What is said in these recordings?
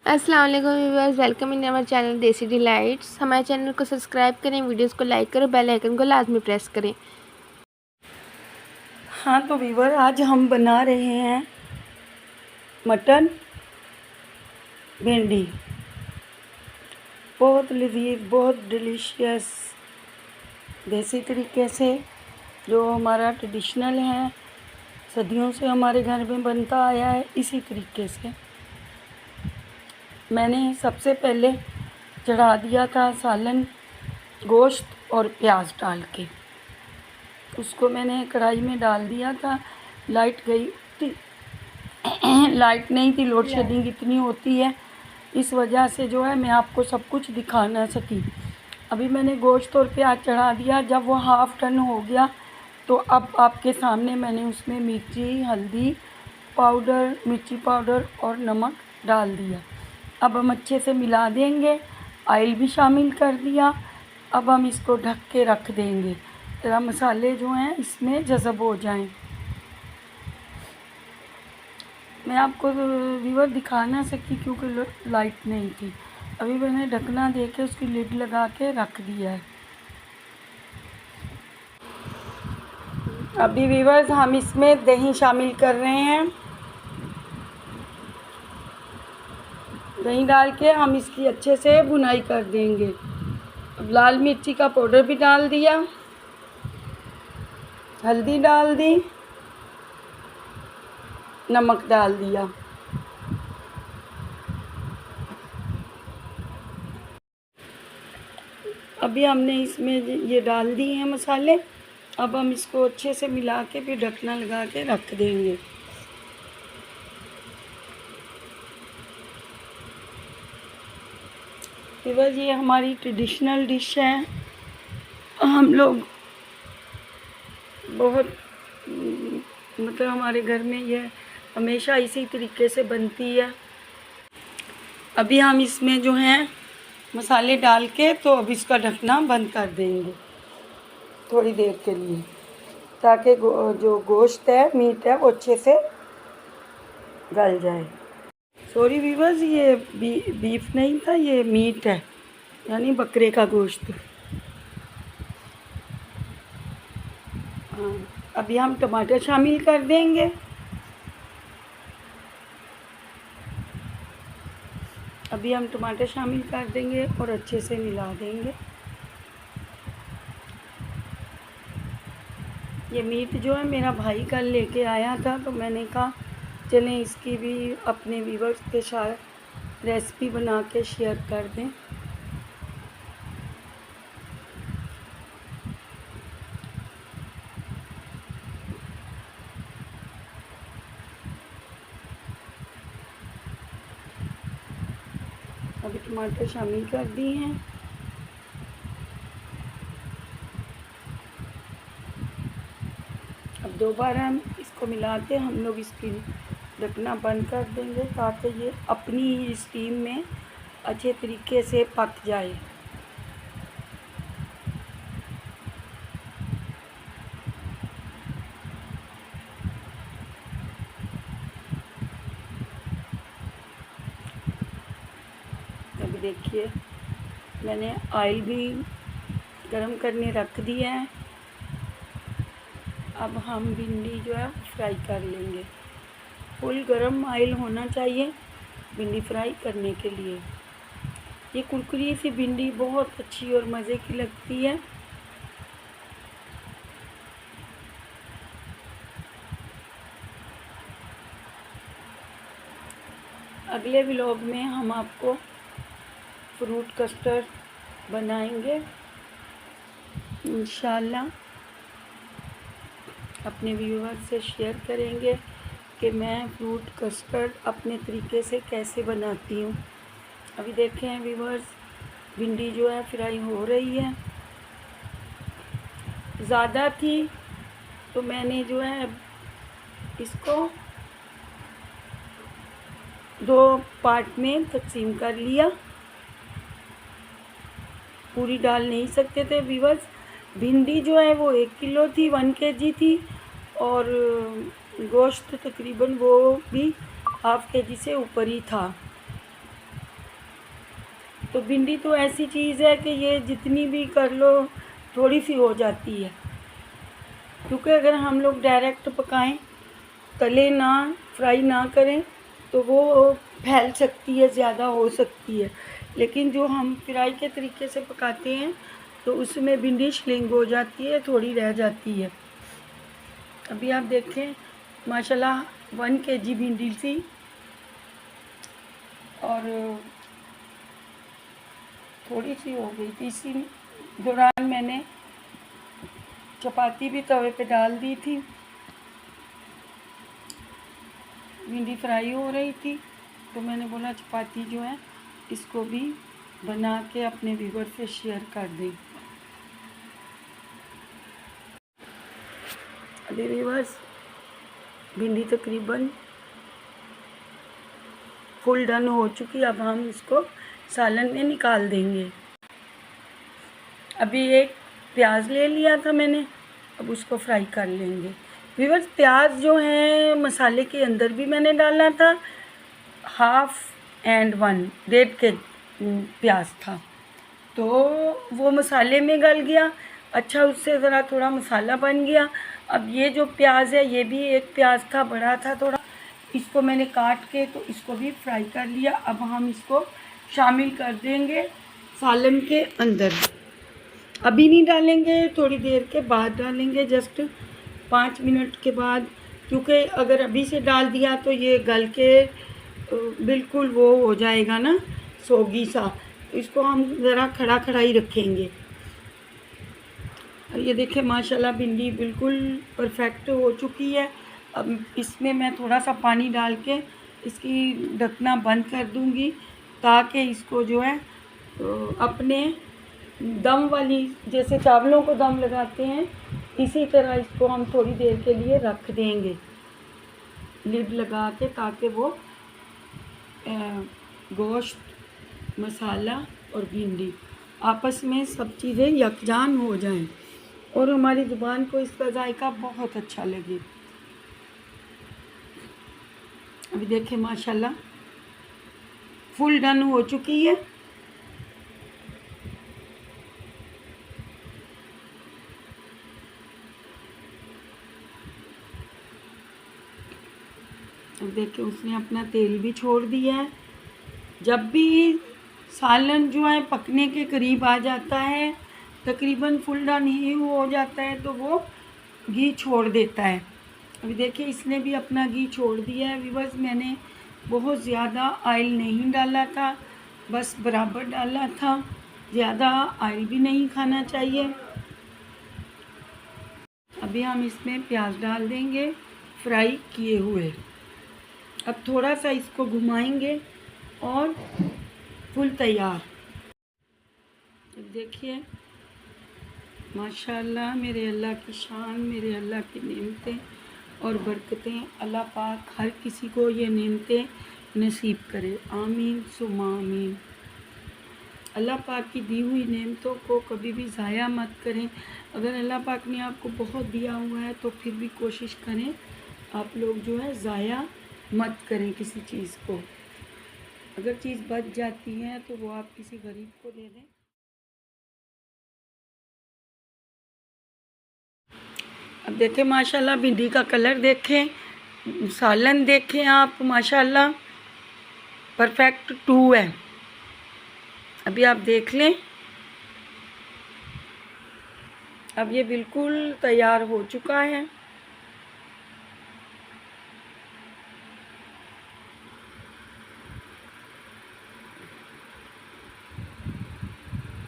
अस्सलाम वालेकुम viewers, welcome in our channel देसी डिलाइट्स। हमारे चैनल को सब्सक्राइब करें, वीडियोस को लाइक करें, बेल आइकन को लाजमी प्रेस करें। हाँ तो व्यूअर, आज हम बना रहे हैं मटन भिंडी। बहुत लजीज, बहुत डिलीशियस, देसी तरीके से, जो हमारा ट्रेडिशनल है, सदियों से हमारे घर में बनता आया है। इसी तरीके से मैंने सबसे पहले चढ़ा दिया था सालन, गोश्त और प्याज डाल के। उसको मैंने कढ़ाई में डाल दिया था। लाइट गई थी लाइट नहीं थी, लोड शेडिंग इतनी होती है, इस वजह से जो है मैं आपको सब कुछ दिखा ना सकी। अभी मैंने गोश्त और प्याज चढ़ा दिया। जब वो हाफ़ टन हो गया तो अब आपके सामने मैंने उसमें मिर्ची, हल्दी पाउडर, मिर्ची पाउडर और नमक डाल दिया। अब हम अच्छे से मिला देंगे। ऑयल भी शामिल कर दिया। अब हम इसको ढक के रख देंगे, ज़रा मसाले जो हैं इसमें जज़ब हो जाएं। मैं आपको व्यूअर दिखा ना सकी क्योंकि लाइट नहीं थी। अभी मैंने ढकना दे के उसकी लिड लगा के रख दिया है। अभी व्यूअर्स हम इसमें दही शामिल कर रहे हैं। दही डाल के हम इसकी अच्छे से भुनाई कर देंगे। अब लाल मिर्ची का पाउडर भी डाल दिया, हल्दी डाल दी, नमक डाल दिया। अभी हमने इसमें ये डाल दिए हैं मसाले। अब हम इसको अच्छे से मिला के फिर ढकना लगा के रख देंगे। फिर ये हमारी ट्रेडिशनल डिश है। हम लोग बहुत मतलब हमारे घर में ये हमेशा इसी तरीके से बनती है। अभी हम इसमें जो है मसाले डाल के तो अब इसका ढकना बंद कर देंगे थोड़ी देर के लिए, ताकि जो गोश्त है, मीट है, वो अच्छे से गल जाए। सॉरी व्यूअर्स, ये बीफ नहीं था, ये मीट है, यानी बकरे का गोश्त। हाँ, अभी हम टमाटर शामिल कर देंगे। अभी हम टमाटर शामिल कर देंगे और अच्छे से मिला देंगे। ये मीट जो है मेरा भाई कल लेके आया था, तो मैंने कहा चलें इसकी भी अपने व्यूअर्स के साथ रेसिपी बना के शेयर कर दें। अभी टमाटर शामिल कर दिए हैं। अब दोबारा हम इसको मिला के हम लोग इसकी ढकना बंद कर देंगे, ताकि ये अपनी ही स्टीम में अच्छे तरीके से पक जाए। अभी देखिए मैंने ऑयल भी गरम करने रख दिया है। अब हम भिंडी जो है फ्राई कर लेंगे। फुल गरम ऑयल होना चाहिए भिंडी फ्राई करने के लिए। ये कुरकुरी सी भिंडी बहुत अच्छी और मज़े की लगती है। अगले व्लॉग में हम आपको फ्रूट कस्टर्ड बनाएंगे इंशाल्लाह। अपने व्यूअर्स से शेयर करेंगे कि मैं फ्रूट कस्टर्ड अपने तरीके से कैसे बनाती हूँ। अभी देखें व्यूअर्स, भिंडी जो है फ्राई हो रही है। ज़्यादा थी तो मैंने जो है इसको 2 पार्ट में तकसीम कर लिया। पूरी डाल नहीं सकते थे व्यूअर्स। भिंडी जो है वो 1 किलो थी, 1 kg थी, और गोश्त तकरीबन वो भी ½ kg से ऊपर ही था। तो भिंडी तो ऐसी चीज़ है कि ये जितनी भी कर लो थोड़ी सी हो जाती है, क्योंकि अगर हम लोग डायरेक्ट पकाएं, तले ना, फ्राई ना करें तो वो फैल सकती है, ज़्यादा हो सकती है। लेकिन जो हम फ्राई के तरीके से पकाते हैं तो उसमें भिंडी श्रिंक हो जाती है, थोड़ी रह जाती है। अभी आप देखें माशाल्लाह 1 kg भिंडी थी और थोड़ी सी हो गई थी। इसी दौरान मैंने चपाती भी तवे पे डाल दी थी, भिंडी फ्राई हो रही थी तो मैंने बोला चपाती जो है इसको भी बना के अपने व्यूअर से शेयर कर दें। अभी व्यूअर्स भिंडी तकरीबन फुल डन हो चुकी, अब हम इसको सालन में निकाल देंगे। अभी एक प्याज ले लिया था मैंने, अब उसको फ्राई कर लेंगे। व्यूअर्स प्याज जो है मसाले के अंदर भी मैंने डाला था, 1/2 के प्याज था तो वो मसाले में गल गया। अच्छा, उससे ज़रा थोड़ा मसाला बन गया। अब ये जो प्याज है ये भी एक प्याज था, बड़ा था थोड़ा, इसको मैंने काट के तो इसको भी फ्राई कर लिया। अब हम इसको शामिल कर देंगे सालन के अंदर। अभी नहीं डालेंगे, थोड़ी देर के बाद डालेंगे, जस्ट 5 मिनट के बाद, क्योंकि अगर अभी से डाल दिया तो ये गल के बिल्कुल वो हो जाएगा ना, सोगी सा। तो इसको हम ज़रा खड़ा खड़ा ही रखेंगे। ये देखें माशाल्लाह भिंडी बिल्कुल परफेक्ट हो चुकी है। अब इसमें मैं थोड़ा सा पानी डाल के इसकी ढकना बंद कर दूंगी, ताकि इसको जो है अपने दम वाली, जैसे चावलों को दम लगाते हैं इसी तरह इसको हम थोड़ी देर के लिए रख देंगे लिड लगा के, ताकि वो गोश्त, मसाला और भिंडी आपस में सब चीज़ें यकजान हो जाएं और हमारी ज़ुबान को इसका जायका बहुत अच्छा लगे। अभी देखें माशाल्लाह फुल डन हो चुकी है। अब देखिए उसने अपना तेल भी छोड़ दिया है। जब भी सालन जो है पकने के करीब आ जाता है, तकरीबन फुल डन ही हो जाता है, तो वो घी छोड़ देता है। अभी देखिए इसने भी अपना घी छोड़ दिया है। व्यूअर्स मैंने बहुत ज़्यादा ऑयल नहीं डाला था, बस बराबर डाला था, ज़्यादा ऑयल भी नहीं खाना चाहिए। अभी हम इसमें प्याज डाल देंगे फ्राई किए हुए। अब थोड़ा सा इसको घुमाएंगे और फुल तैयार। अब देखिए माशाल्लाह मेरे अल्लाह की शान, मेरे अल्लाह की नेमतें और बरकतें, अल्लाह पाक हर किसी को ये नेमतें नसीब करे, आमीन सुमा आमीन। अल्लाह पाक की दी हुई नेमतों को कभी भी ज़ाया मत करें। अगर अल्लाह पाक ने आपको बहुत दिया हुआ है तो फिर भी कोशिश करें आप लोग जो है ज़ाया मत करें किसी चीज़ को। अगर चीज़ बच जाती है तो वो आप किसी गरीब को दे दें। अब देखें माशाल्लाह भिंडी का कलर देखें, सालन देखें आप, माशाल्लाह परफेक्ट 2 है। अभी आप देख लें, अब ये बिल्कुल तैयार हो चुका है।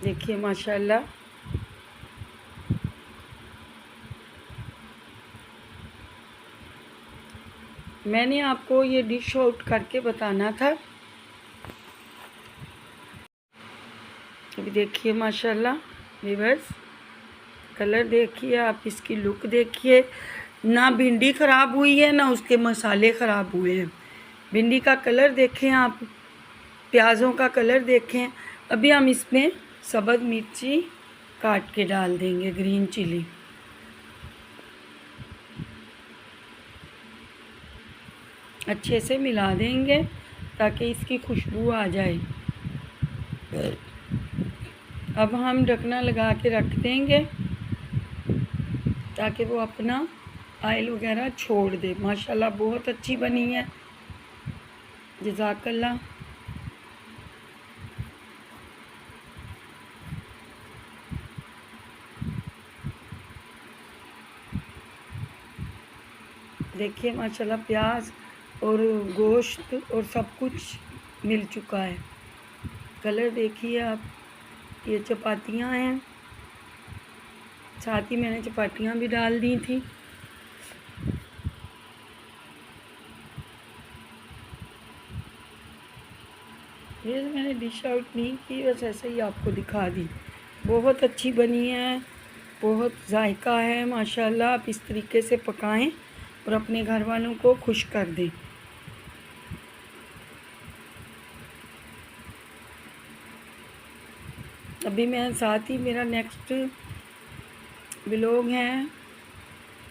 देखिए माशाल्लाह मैंने आपको ये डिश आउट करके बताना था। अभी देखिए माशाल्लाह व्यूअर्स कलर देखिए आप, इसकी लुक देखिए, ना भिंडी ख़राब हुई है ना उसके मसाले ख़राब हुए हैं। भिंडी का कलर देखें आप, प्याज़ों का कलर देखें। अभी हम इसमें सब्ज़ मिर्ची काट के डाल देंगे, ग्रीन चिली। अच्छे से मिला देंगे ताकि इसकी खुशबू आ जाए। अब हम ढकना लगा के रख देंगे ताकि वो अपना ऑयल वगैरह छोड़ दे। माशाल्लाह बहुत अच्छी बनी है, जज़ाकल्लाह। देखिए माशाल्लाह प्याज और गोश्त और सब कुछ मिल चुका है। कलर देखिए आप। ये चपातियाँ हैं, साथ ही मैंने चपातियाँ भी डाल दी थी। ये मैंने डिश आउट नहीं की, बस ऐसे ही आपको दिखा दी। बहुत अच्छी बनी है, बहुत जायका है माशाल्लाह। आप इस तरीके से पकाएं और अपने घर वालों को खुश कर दें। अभी मैं साथ ही मेरा नेक्स्ट व्लॉग है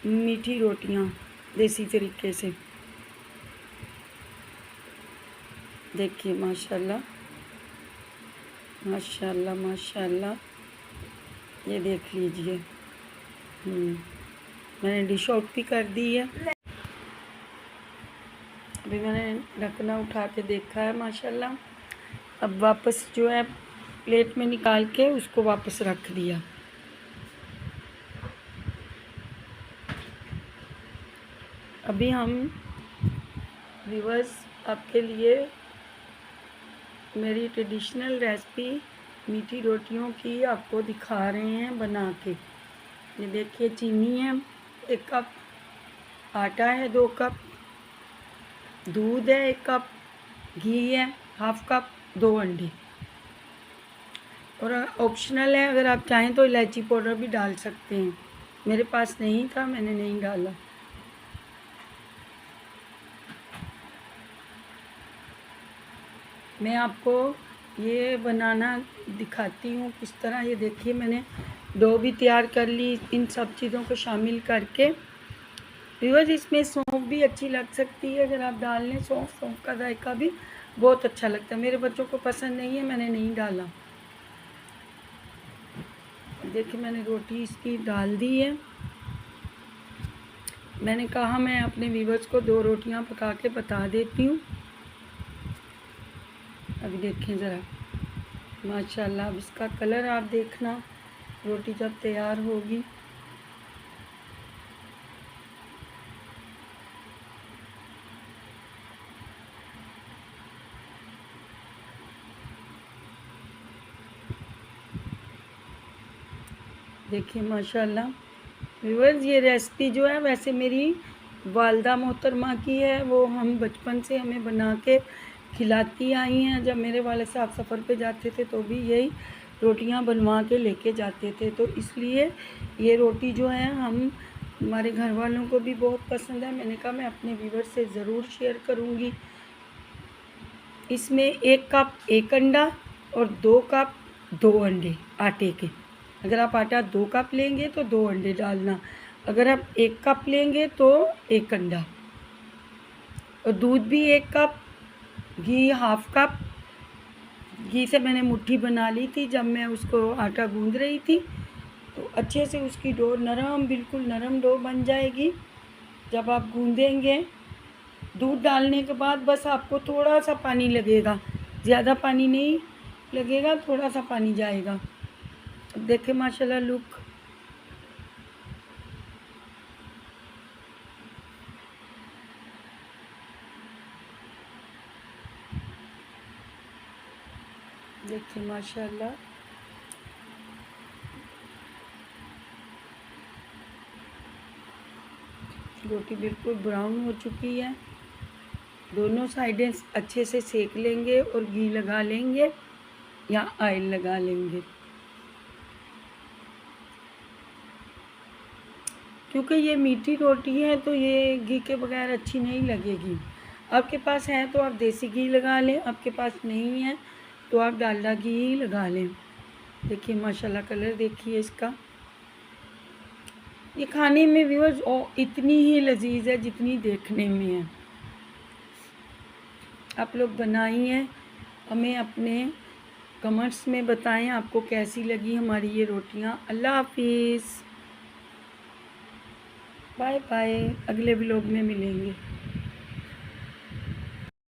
मीठी रोटियां देसी तरीके से। देखिए माशाल्लाह माशाल्लाह माशाल्लाह, ये देख लीजिए। मैंने डिश आउट भी कर दी है। अभी मैंने ढकना उठा के देखा है माशाल्लाह। अब वापस जो है प्लेट में निकाल के उसको वापस रख दिया। अभी हम व्यूअर्स आपके लिए मेरी ट्रेडिशनल रेसिपी मीठी रोटियों की आपको दिखा रहे हैं बना के। ये देखिए चीनी है 1 कप, आटा है 2 कप, दूध है 1 कप, घी है 1/2 कप, 2 अंडे। और ऑप्शनल है, अगर आप चाहें तो इलायची पाउडर भी डाल सकते हैं। मेरे पास नहीं था, मैंने नहीं डाला। मैं आपको ये बनाना दिखाती हूँ किस तरह। ये देखिए मैंने डो भी तैयार कर ली इन सब चीज़ों को शामिल करके। व्यूअर्स इसमें सौंफ भी अच्छी लग सकती है, अगर आप डाल लें सौंफ का जायका भी बहुत अच्छा लगता है। मेरे बच्चों को पसंद नहीं है, मैंने नहीं डाला। देखिए मैंने रोटी इसकी डाल दी है। मैंने कहा मैं अपने व्यूअर्स को 2 रोटियां पका के बता देती हूँ। अभी देखें ज़रा माशाल्लाह। अब इसका कलर आप देखना रोटी जब तैयार होगी। देखिए माशाल्लाह। व्यूअर्स ये रेसिपी जो है वैसे मेरी वालदा मोहतरमा की है। वो हम बचपन से हमें बना के खिलाती आई हैं। जब मेरे वाले साहब सफ़र पे जाते थे तो भी यही रोटियां बनवा के लेके जाते थे, तो इसलिए ये रोटी जो है हमारे घर वालों को भी बहुत पसंद है। मैंने कहा मैं अपने व्यूअर्स से ज़रूर शेयर करूँगी। इसमें 1 कप 1 अंडा और 2 कप 2 अंडे आटे के। अगर आप आटा 2 कप लेंगे तो 2 अंडे डालना, अगर आप 1 कप लेंगे तो 1 अंडा। और दूध भी 1 कप, घी 1/2 कप। घी से मैंने मुट्ठी बना ली थी जब मैं उसको आटा गूंद रही थी, तो अच्छे से उसकी डो नरम, बिल्कुल नरम डो बन जाएगी जब आप गूंदेंगे। दूध डालने के बाद बस आपको थोड़ा सा पानी लगेगा, ज़्यादा पानी नहीं लगेगा, थोड़ा सा पानी जाएगा। अब देखें माशाल्लाह लुक। देखिए माशाल्लाह। रोटी बिल्कुल ब्राउन हो चुकी है। दोनों साइडें अच्छे से सेक लेंगे और घी लगा लेंगे या ऑयल लगा लेंगे, क्योंकि ये मीठी रोटी है तो ये घी के बगैर अच्छी नहीं लगेगी। आपके पास है तो आप देसी घी लगा लें, आपके पास नहीं है तो आप डालडा घी ही लगा लें। देखिए माशाल्लाह कलर देखिए इसका। ये खाने में व्यूअर्स इतनी ही लजीज है जितनी देखने में है। आप लोग बनाइए, हमें अपने कमेंट्स में बताएं आपको कैसी लगी हमारी ये रोटियां। अल्लाह हाफिज़, बाय बाय, अगले व्लॉग में मिलेंगे।